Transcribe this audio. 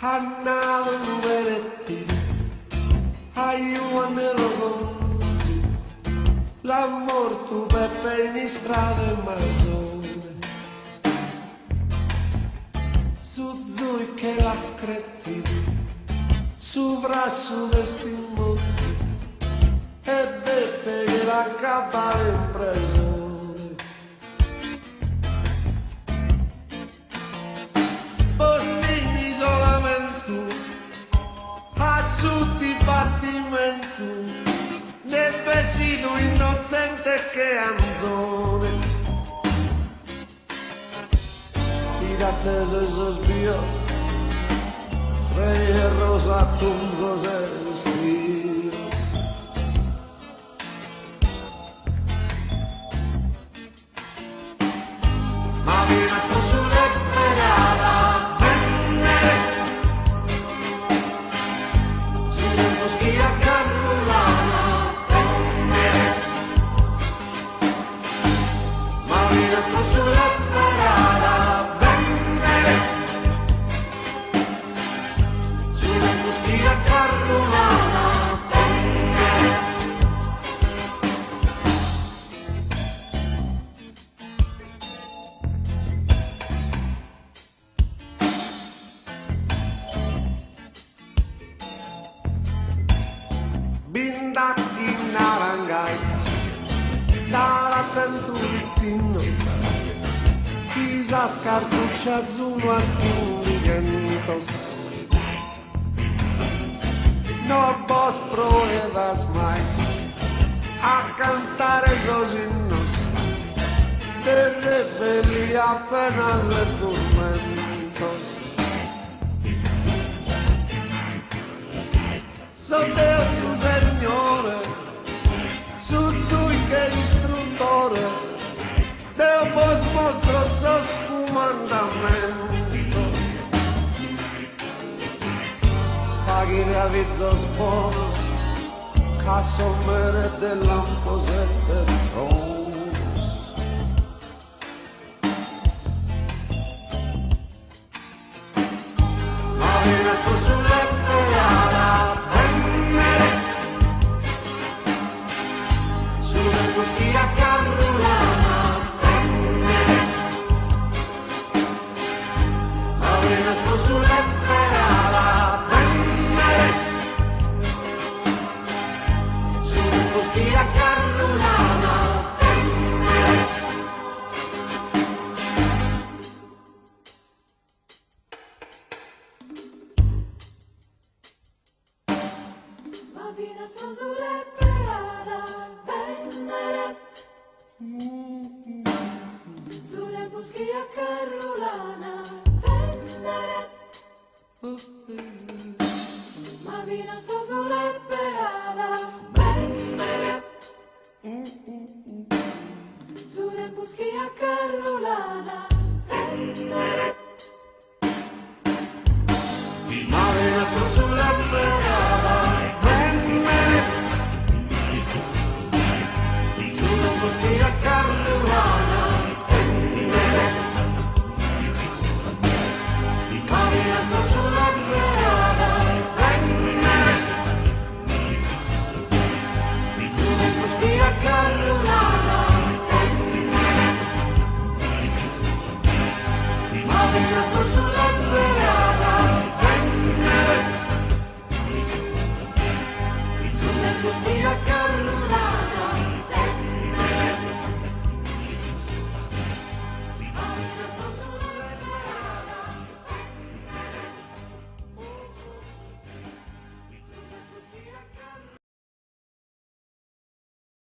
Hannalu veretti, aiuanelo conci, l'amor tu pepe in strade masone, su zui che la cretti, su brasso destimotti, e beppe che la capare in presone. Dibattimento nel vecino innocente che anzone tirate se sospios tre rosatunzos estios ma vienas por su lepperada Schia carrulana Marina sulla parada venne sulla schia carrulana Bindaki narangai Taratenturicinnos Quizás cartuchas unos quinientos No vos proedas mai A cantar esos himnos De rebelía apenas de tormentos Son Deus su Signore, su Zui che istruttore, Deo vos mostro sos comandamentos. Paghi avizos bonos, caso mere de lampos et de tronos. Marinas por su lepperada, Schia carrulana Marina su lepperada Schia carrulana Marina su lepperada Sulle boschia carrulana Venere Ma vino sposo lepperada Venere Sulle boschia carrulana Venere Ma vino sposo lepperada Venere Schia carrulana Marina sulla parada Schia carrulana Marina sulla parada